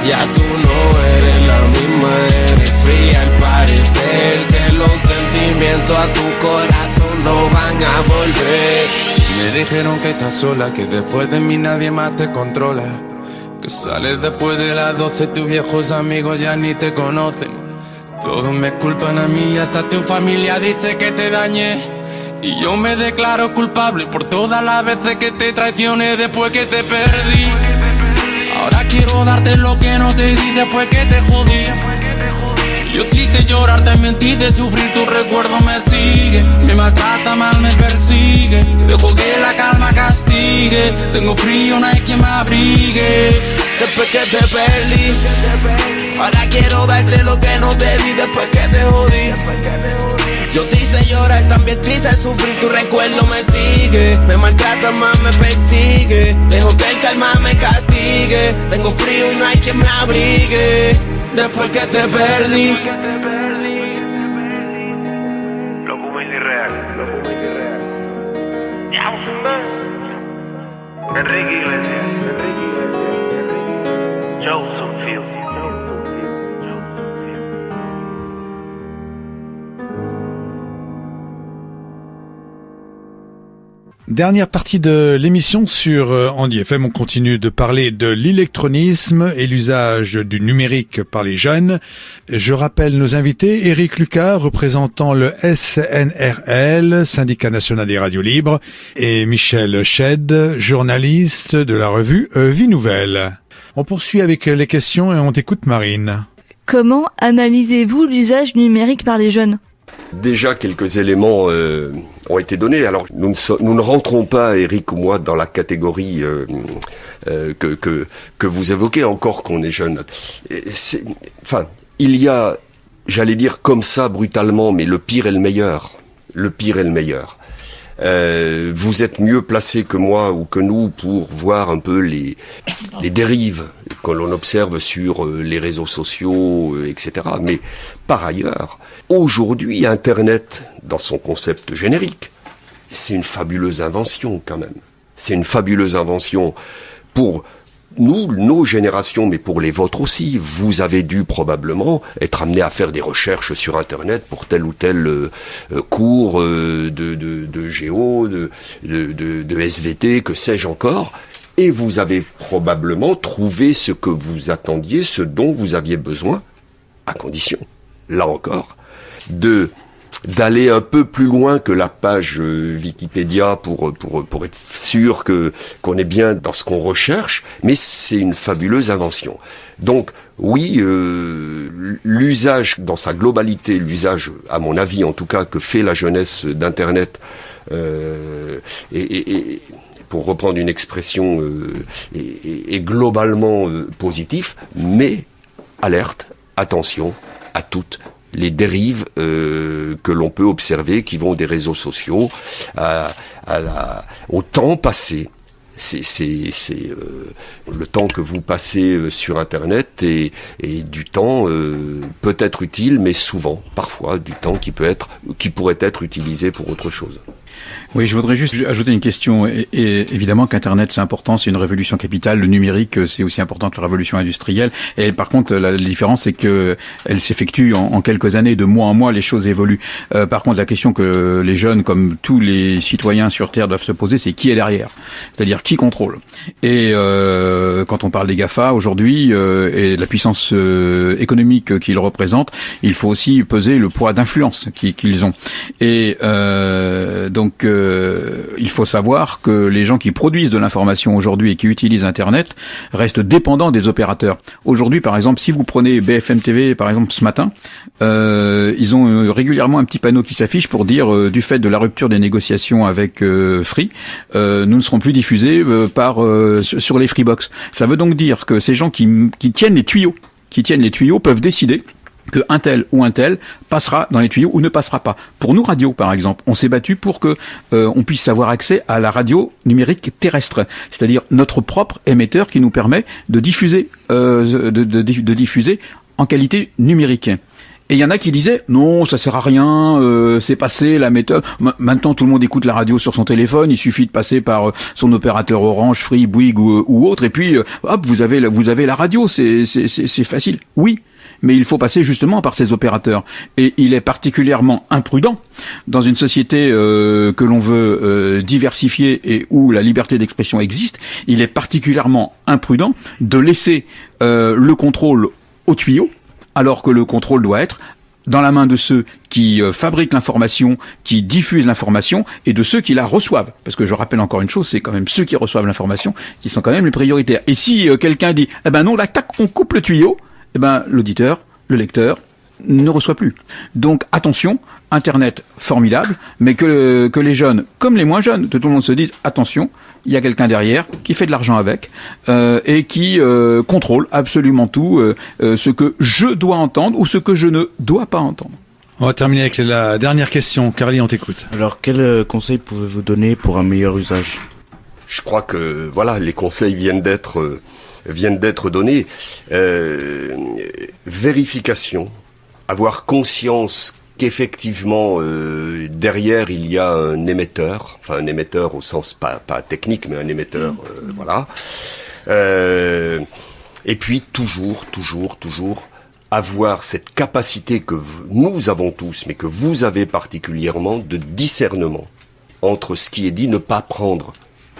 Ya tú no eres la misma, eres fría al parecer. Que los sentimientos a tu corazón no van a volver. Me dijeron que estás sola, que después de mí nadie más te controla. Que sales después de las 12, tus viejos amigos ya ni te conocen. Todos me culpan a mí, hasta tu familia dice que te dañé. Y yo me declaro culpable por todas las veces que te traicioné después que te perdí. Ahora quiero darte lo que no te di después que te jodí. Yo te hice llorar, también te hice sufrir, tu recuerdo me sigue. Me maltrata mal, me persigue. Dejo que la calma castigue. Tengo frío, no hay quien me abrigue. Después que te perdí, ahora quiero darte lo que no te di después que te jodí. Yo te hice llorar, también te hice sufrir, tu recuerdo me sigue. Me maltrata más, me persigue. Dejo que el calma me castigue. Tengo frío y no hay quien me abrigue. Después que te perdí. Loco humilde y real. Enrique Iglesias. Joseph Field. Dernière partie de l'émission sur Andy FM. On continue de parler de l'électronisme et l'usage du numérique par les jeunes. Je rappelle nos invités, Éric Lucas, représentant le SNRL, Syndicat National des Radios Libres, et Michel Sched, journaliste de la revue Vie Nouvelle. On poursuit avec les questions et on t'écoute, Marine. Comment analysez-vous l'usage numérique par les jeunes ? Déjà, quelques éléments ont été donnés. Alors, nous ne rentrons pas, Eric ou moi, dans la catégorie que vous évoquez, encore qu'on est jeune. Il y a, j'allais dire comme ça, brutalement, mais le pire et le meilleur. Le pire et le meilleur. Vous êtes mieux placé que moi ou que nous pour voir un peu les dérives que l'on observe sur les réseaux sociaux, etc. Mais par ailleurs, aujourd'hui, Internet, dans son concept générique, c'est une fabuleuse invention quand même. C'est une fabuleuse invention pour nous, nos générations, mais pour les vôtres aussi, vous avez dû probablement être amenés à faire des recherches sur Internet pour tel ou tel cours de géo, de SVT, que sais-je encore. Et vous avez probablement trouvé ce que vous attendiez, ce dont vous aviez besoin, à condition, là encore, d'aller un peu plus loin que la page Wikipédia pour être sûr qu'on est bien dans ce qu'on recherche, mais c'est une fabuleuse invention. Donc oui, l'usage dans sa globalité, l'usage, à mon avis en tout cas, que fait la jeunesse d'Internet, et pour reprendre une expression, est globalement positif, mais alerte, attention à toutes les dérives que l'on peut observer, qui vont des réseaux sociaux au temps passé. C'est le temps que vous passez sur Internet et du temps peut être utile, mais souvent, parfois, du temps qui pourrait être utilisé pour autre chose. Oui, je voudrais juste ajouter une question. Et évidemment qu'Internet, c'est important, c'est une révolution capitale. Le numérique, c'est aussi important que la révolution industrielle. Et par contre, la différence, c'est que elle s'effectue en quelques années. De mois en mois, les choses évoluent. Par contre, la question que les jeunes, comme tous les citoyens sur Terre, doivent se poser, c'est qui est derrière. C'est-à-dire qui contrôle. Et quand on parle des GAFA aujourd'hui et de la puissance économique qu'ils représentent, il faut aussi peser le poids d'influence qu'ils ont. Et donc il faut savoir que les gens qui produisent de l'information aujourd'hui et qui utilisent Internet restent dépendants des opérateurs. Aujourd'hui, par exemple, si vous prenez BFM TV, par exemple, ce matin, ils ont régulièrement un petit panneau qui s'affiche pour dire du fait de la rupture des négociations avec Free, nous ne serons plus diffusés sur les Freebox. Ça veut donc dire que ces gens qui tiennent les tuyaux peuvent décider que un tel ou un tel passera dans les tuyaux ou ne passera pas. Pour nous, radio, par exemple, on s'est battu pour que on puisse avoir accès à la radio numérique terrestre, c'est-à-dire notre propre émetteur qui nous permet de diffuser, de diffuser en qualité numérique. Et il y en a qui disaient non, ça sert à rien, c'est passé la méthode. Maintenant, tout le monde écoute la radio sur son téléphone. Il suffit de passer par son opérateur Orange, Free, Bouygues ou autre, et puis hop, vous avez la radio. C'est facile. Oui. Mais il faut passer justement par ces opérateurs. Et il est particulièrement imprudent, dans une société que l'on veut diversifier et où la liberté d'expression existe, il est particulièrement imprudent de laisser le contrôle au tuyau, alors que le contrôle doit être dans la main de ceux qui fabriquent l'information, qui diffusent l'information, et de ceux qui la reçoivent. Parce que je rappelle encore une chose, c'est quand même ceux qui reçoivent l'information qui sont quand même les prioritaires. Et si quelqu'un dit « Eh ben non, là, tac, on coupe le tuyau », eh ben, l'auditeur, le lecteur, ne reçoit plus. Donc, attention, Internet, formidable, mais que les jeunes, comme les moins jeunes, tout le monde se dise, attention, il y a quelqu'un derrière qui fait de l'argent avec, et qui contrôle absolument tout, ce que je dois entendre ou ce que je ne dois pas entendre. On va terminer avec la dernière question. Carly, on t'écoute. Alors, quel conseil pouvez-vous donner pour un meilleur usage ? Je crois que, voilà, les conseils viennent d'être donnés. Vérification, avoir conscience qu'effectivement derrière il y a un émetteur, enfin un émetteur au sens pas technique, mais un émetteur, voilà. Et puis toujours avoir cette capacité que nous avons tous, mais que vous avez particulièrement, de discernement entre ce qui est dit, ne pas prendre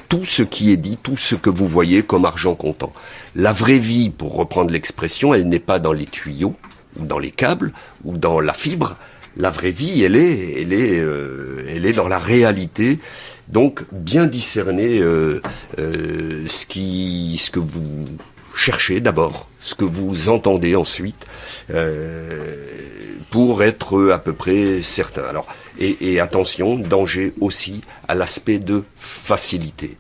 tout ce qui est dit, tout ce que vous voyez comme argent comptant. La vraie vie, pour reprendre l'expression, elle n'est pas dans les tuyaux, ou dans les câbles, ou dans la fibre. La vraie vie, elle est dans la réalité. Donc, bien discerner ce que vous cherchez d'abord, ce que vous entendez ensuite, pour être à peu près certain. Alors, et attention, danger aussi à l'aspect de facilité.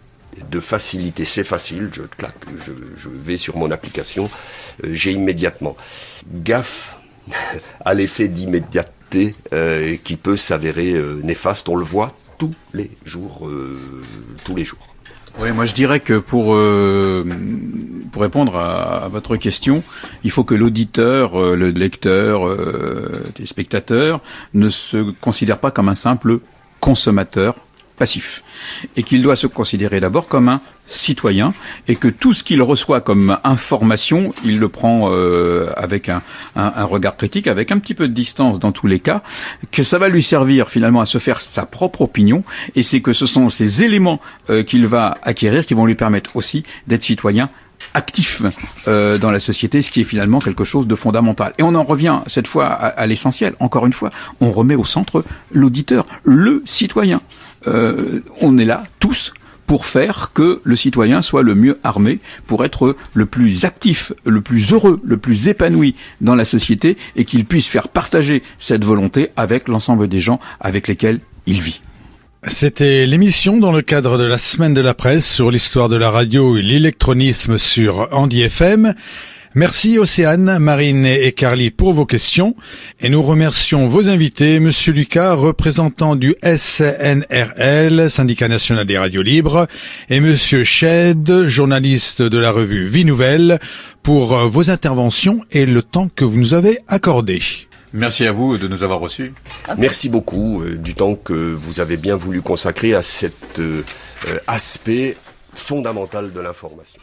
C'est facile, je vais sur mon application, j'ai immédiatement. Gaffe à l'effet d'immédiateté qui peut s'avérer néfaste, on le voit tous les jours. Oui, moi je dirais que pour répondre à votre question, il faut que l'auditeur, le lecteur, téléspectateur ne se considère pas comme un simple consommateur passif et qu'il doit se considérer d'abord comme un citoyen et que tout ce qu'il reçoit comme information, il le prend avec un regard critique, avec un petit peu de distance dans tous les cas, que ça va lui servir finalement à se faire sa propre opinion et c'est que ce sont ces éléments qu'il va acquérir qui vont lui permettre aussi d'être citoyen actif dans la société, ce qui est finalement quelque chose de fondamental. Et on en revient cette fois à l'essentiel. Encore une fois, on remet au centre l'auditeur, le citoyen. On est là tous pour faire que le citoyen soit le mieux armé, pour être le plus actif, le plus heureux, le plus épanoui dans la société et qu'il puisse faire partager cette volonté avec l'ensemble des gens avec lesquels il vit. C'était l'émission dans le cadre de la semaine de la presse sur l'histoire de la radio et l'électronisme sur Andy FM. Merci Océane, Marine et Carly pour vos questions et nous remercions vos invités, Monsieur Lucas, représentant du SNRL, Syndicat National des Radios Libres, et Monsieur Shed, journaliste de la revue Vie Nouvelle, pour vos interventions et le temps que vous nous avez accordé. Merci à vous de nous avoir reçus. Merci beaucoup du temps que vous avez bien voulu consacrer à cet aspect fondamental de l'information.